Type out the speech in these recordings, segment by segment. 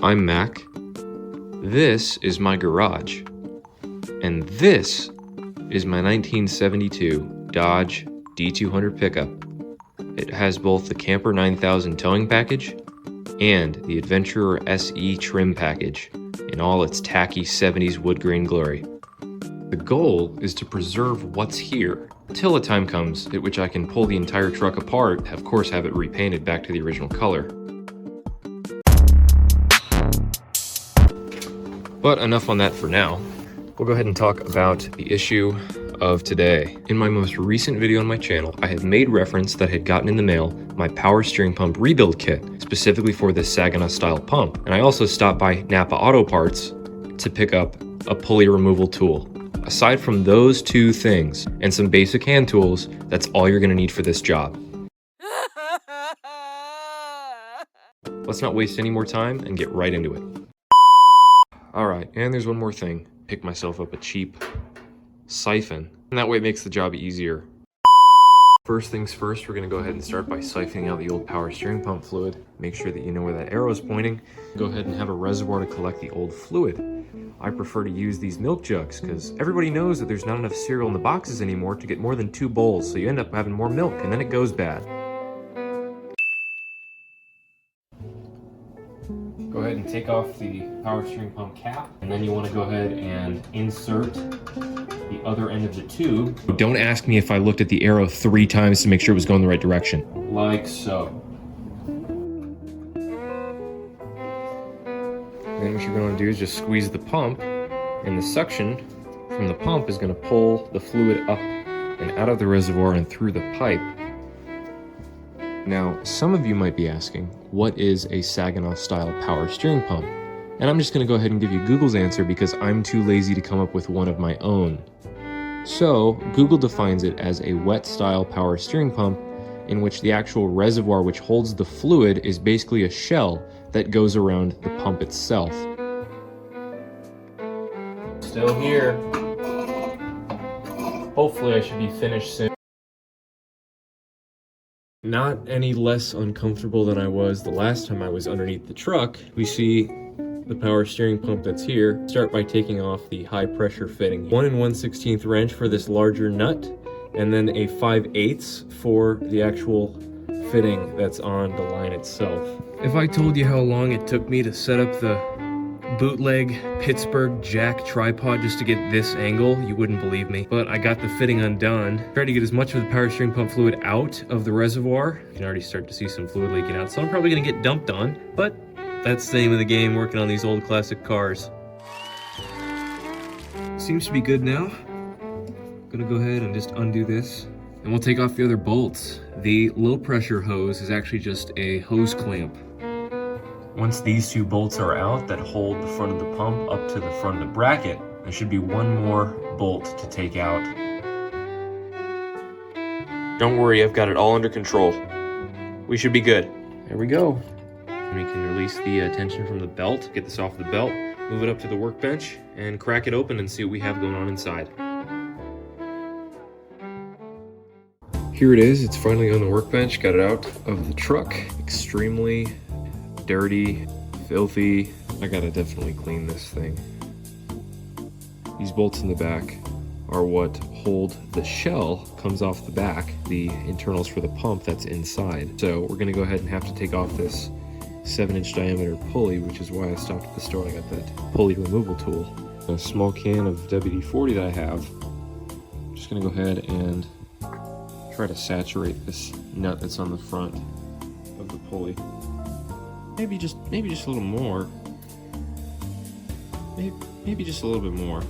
I'm Mac. This is my garage. And this is my 1972 Dodge D200 pickup. It has both the Camper 9000 towing package and the Adventurer SE trim package in all its tacky 70s wood grain glory. The goal is to preserve what's here till a time comes at which I can pull the entire truck apart, of course have it repainted back to the original color. But enough on that for now. We'll go ahead and talk about the issue of today. In my most recent video on my channel, I had made reference that I had gotten in the mail my power steering pump rebuild kit, specifically for this Saginaw style pump. And I also stopped by Napa Auto Parts to pick up a pulley removal tool. Aside from those two things and some basic hand tools, that's all you're gonna need for this job. Let's not waste any more time and get right into it. All right, and there's one more thing. Pick myself up a cheap siphon, and that way it makes the job easier. First things first, we're gonna go ahead and start by siphoning out the old power steering pump fluid. Make sure that you know where that arrow is pointing. Go ahead and have a reservoir to collect the old fluid. I prefer to use these milk jugs because everybody knows that there's not enough cereal in the boxes anymore to get more than 2 bowls, so you end up having more milk and then it goes bad. Go ahead and take off the power steering pump cap, and then you want to go ahead and insert the other end of the tube. Don't ask me if I looked at the arrow 3 times to make sure it was going the right direction. Like so. Then what you're going to do is just squeeze the pump, and the suction from the pump is going to pull the fluid up and out of the reservoir and through the pipe. Now, some of you might be asking, what is a Saginaw style power steering pump? And I'm just going to go ahead and give you Google's answer because I'm too lazy to come up with one of my own. So, Google defines it as a wet style power steering pump in which the actual reservoir which holds the fluid is basically a shell that goes around the pump itself. Still here. Hopefully I should be finished soon. Not any less uncomfortable than I was the last time I was underneath the truck. We see the power steering pump that's here. Start by taking off the high pressure fitting. 1 1/16 wrench for this larger nut, and then a 5/8 for the actual fitting that's on the line itself. If I told you how long it took me to set up the bootleg Pittsburgh jack tripod just to get this angle, you wouldn't believe me. But I got the fitting undone. Tried to get as much of the power steering pump fluid out of the reservoir. You can already start to see some fluid leaking out, so I'm probably gonna get dumped on, but that's the name of the game working on these old classic cars. Seems to be good now. Gonna go ahead and just undo this, and we'll take off the other bolts. The low pressure hose is actually just a hose clamp. Once these 2 bolts are out that hold the front of the pump up to the front of the bracket, there should be 1 more bolt to take out. Don't worry, I've got it all under control. We should be good. There we go. And we can release the tension from the belt, get this off the belt, move it up to the workbench, and crack it open and see what we have going on inside. Here it is, it's finally on the workbench, got it out of the truck. Extremely dirty, filthy. I gotta definitely clean this thing. These bolts in the back are what hold the shell, comes off the back, the internals for the pump that's inside. So we're gonna go ahead and have to take off this 7-inch diameter pulley, which is why I stopped at the store and I got that pulley removal tool. A small can of WD-40 that I have. I'm just gonna go ahead and try to saturate this nut that's on the front of the pulley. Maybe just a little more. Maybe just a little bit more.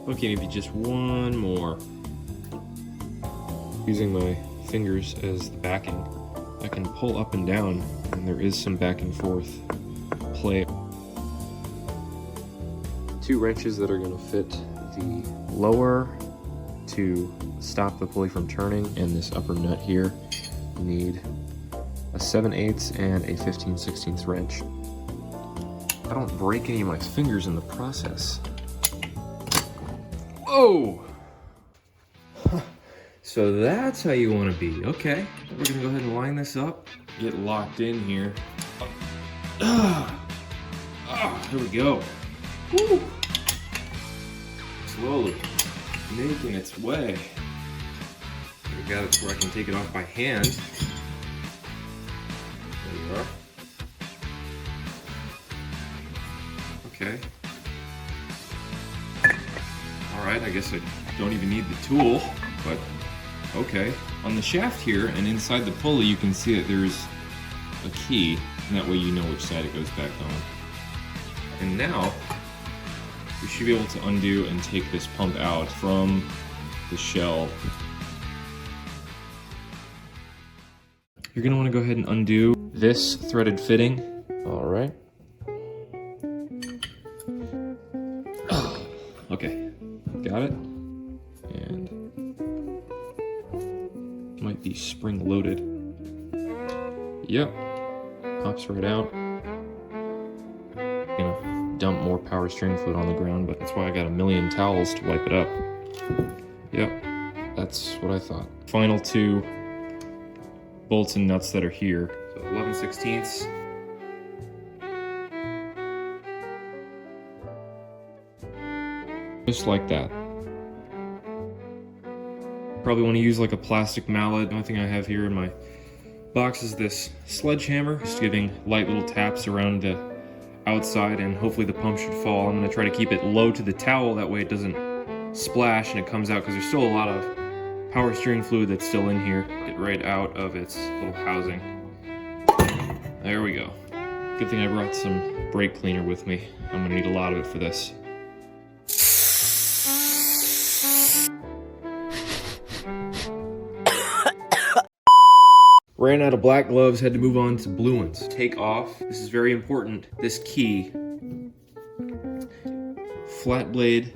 Okay, maybe just 1 more. Using my fingers as the backing, I can pull up and down, and there is some back and forth play. 2 wrenches that are going to fit the lower to stop the pulley from turning, and this upper nut here. You need a 7/8 and a 15/16 wrench. I don't break any of my fingers in the process. Oh! So that's how you want to be. Okay, we're gonna go ahead and line this up, get locked in here. Here we go. Woo. Slowly making its way. We got it to where I can take it off by hand. There we are. Okay. Alright, I guess I don't even need the tool, but okay. On the shaft here and inside the pulley, you can see that there's a key, and that way you know which side it goes back on. And now, we should be able to undo and take this pump out from the shell. You're going to want to go ahead and undo this threaded fitting. Alright. Okay, got it. And might be spring loaded. Yep, pops right out. Gonna dump more power steering fluid on the ground, but that's why I got a million towels to wipe it up. Yep, that's what I thought. Final two bolts and nuts that are here. So 11/16. Just like that. Probably want to use like a plastic mallet. The only thing I have here in my box is this sledgehammer, just giving light little taps around the outside, and hopefully the pump should fall. I'm going to try to keep it low to the towel, that way it doesn't splash and it comes out, because there's still a lot of power steering fluid that's still in here. Get right out of its little housing. There we go. Good thing I brought some brake cleaner with me. I'm going to need a lot of it for this. Ran out of black gloves, had to move on to blue ones. Take off, this is very important, this key. Flat blade.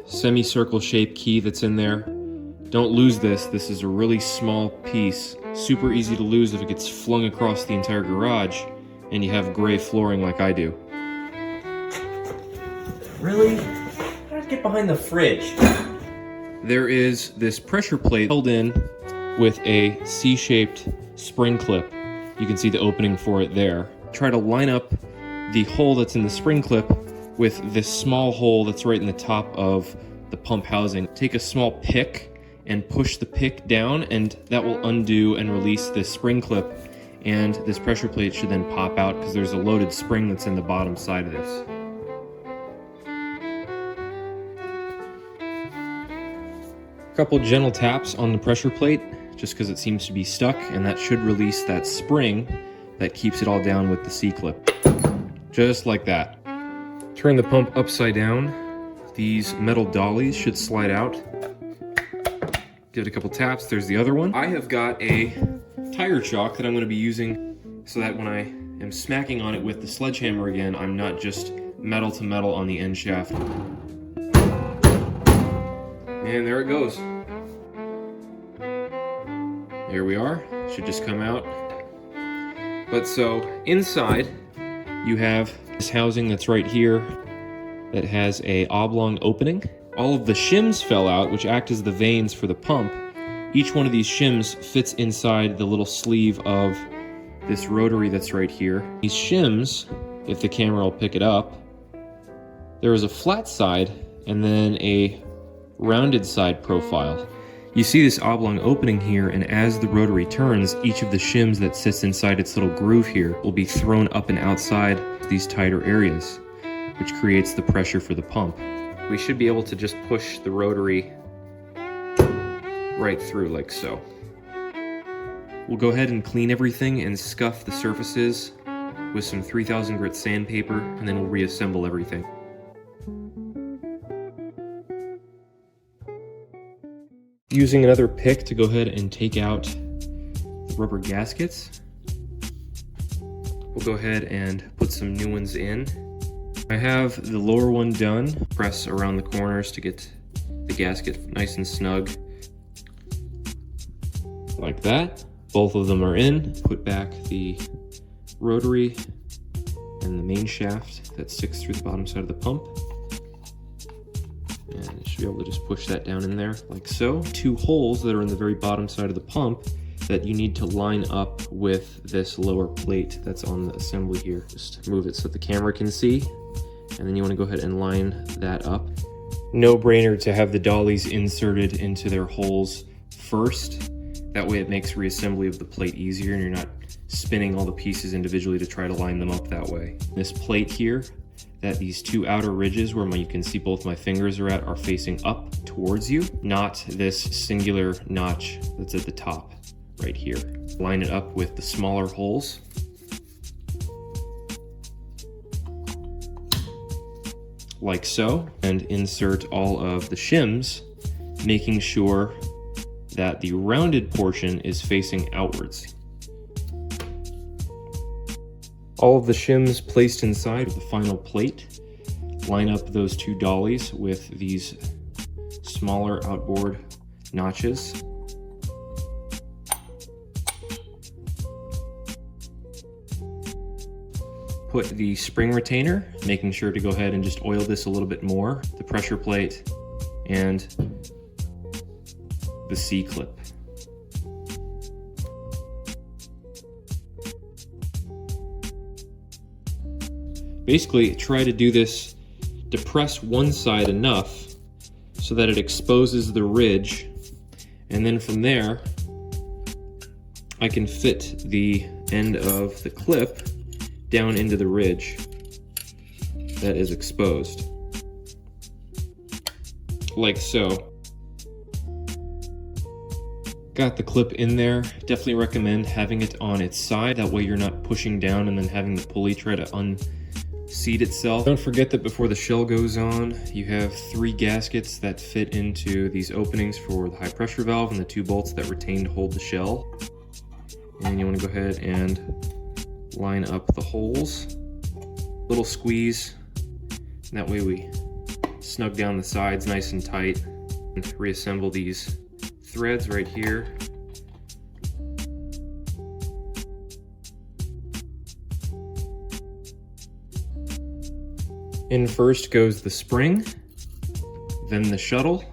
Semicircle shaped key that's in there. Don't lose this, this is a really small piece. Super easy to lose if it gets flung across the entire garage and you have gray flooring like I do. Really? How did I get behind the fridge? There is this pressure plate held in with a C-shaped spring clip. You can see the opening for it there. Try to line up the hole that's in the spring clip with this small hole that's right in the top of the pump housing. Take a small pick and push the pick down, and that will undo and release this spring clip, and this pressure plate should then pop out because there's a loaded spring that's in the bottom side of this. Couple gentle taps on the pressure plate, just because it seems to be stuck, and that should release that spring that keeps it all down with the C-clip. Just like that. Turn the pump upside down. These metal dollies should slide out. Give it a couple taps. There's the other one. I have got a tire chalk that I'm going to be using so that when I am smacking on it with the sledgehammer again, I'm not just metal to metal on the end shaft. And there it goes. There we are. Should just come out. But so inside you have this housing that's right here that has a oblong opening. All of the shims fell out, which act as the vanes for the pump. Each one of these shims fits inside the little sleeve of this rotary that's right here. These shims, if the camera will pick it up, there is a flat side and then a rounded side profile. You see this oblong opening here, and as the rotary turns, each of the shims that sits inside its little groove here will be thrown up and outside these tighter areas, which creates the pressure for the pump. We should be able to just push the rotary right through like so. We'll go ahead and clean everything and scuff the surfaces with some 3000 grit sandpaper, and then we'll reassemble everything. Using another pick to go ahead and take out the rubber gaskets. We'll go ahead and put some new ones in. I have the lower one done. Press around the corners to get the gasket nice and snug. Like that. Both of them are in. Put back the rotary and the main shaft that sticks through the bottom side of the pump. And you should be able to just push that down in there like so. Two holes that are in the very bottom side of the pump that you need to line up with this lower plate that's on the assembly here. Just move it so that the camera can see, and then you want to go ahead and line that up. No brainer to have the dollies inserted into their holes first. That way it makes reassembly of the plate easier and you're not spinning all the pieces individually to try to line them up that way. This plate here, that these two outer ridges where you can see both my fingers are at, are facing up towards you, not this singular notch that's at the top right here. Line it up with the smaller holes. Like so, and insert all of the shims, making sure that the rounded portion is facing outwards. All of the shims placed inside the final plate. Line up those two dollies with these smaller outboard notches. Put the spring retainer, making sure to go ahead and just oil this a little bit more, the pressure plate, and the C-clip. Basically, try to do this, depress one side enough so that it exposes the ridge, and then from there, I can fit the end of the clip down into the ridge that is exposed, like so. Got the clip in there. Definitely recommend having it on its side, that way you're not pushing down and then having the pulley try to unseat itself. Don't forget that before the shell goes on, you have 3 gaskets that fit into these openings for the high pressure valve and the 2 bolts that retain to hold the shell. And you want to go ahead and line up the holes, little squeeze, and that way we snug down the sides nice and tight, and reassemble these threads right here. In first goes the spring, then the shuttle,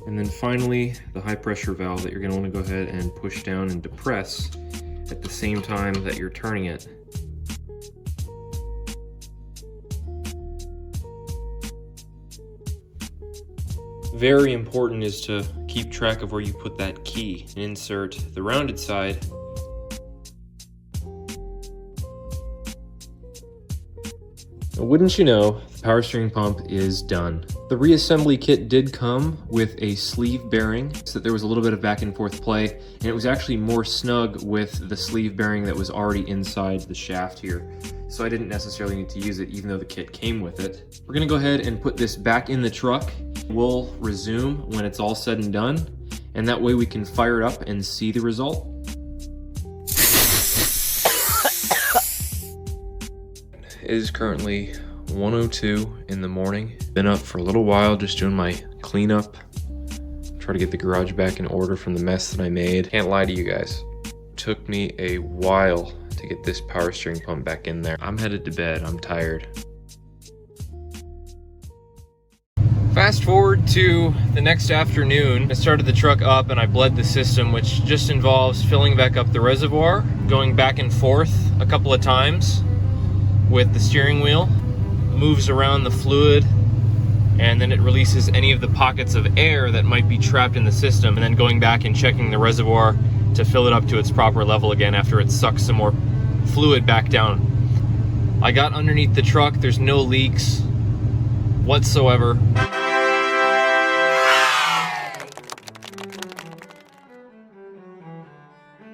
and then finally the high pressure valve that you're going to want to go ahead and push down and depress at the same time that you're turning it. Very important is to keep track of where you put that key and insert the rounded side. Now, wouldn't you know, the power steering pump is done. The reassembly kit did come with a sleeve bearing, so that there was a little bit of back and forth play, and it was actually more snug with the sleeve bearing that was already inside the shaft here. So I didn't necessarily need to use it, even though the kit came with it. We're gonna go ahead and put this back in the truck. We'll resume when it's all said and done, and that way we can fire it up and see the result. It is currently 1:02 in the morning. Been up for a little while just doing my cleanup. Try to get the garage back in order from the mess that I made. Can't lie to you guys. It took me a while to get this power steering pump back in there. I'm headed to bed, I'm tired. Fast forward to the next afternoon. I started the truck up and I bled the system, which just involves filling back up the reservoir, going back and forth a couple of times with the steering wheel, moves around the fluid, and then it releases any of the pockets of air that might be trapped in the system, and then going back and checking the reservoir to fill it up to its proper level again after it sucks some more fluid back down. I got underneath the truck, there's no leaks whatsoever.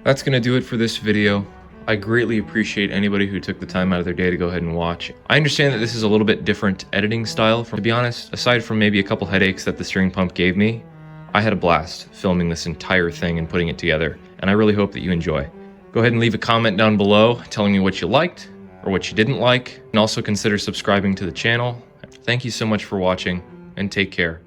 That's gonna do it for this video. I greatly appreciate anybody who took the time out of their day to go ahead and watch. I understand that this is a little bit different editing style. To be honest, aside from maybe a couple headaches that the steering pump gave me, I had a blast filming this entire thing and putting it together, and I really hope that you enjoy. Go ahead and leave a comment down below telling me what you liked or what you didn't like, and also consider subscribing to the channel. Thank you so much for watching, and take care.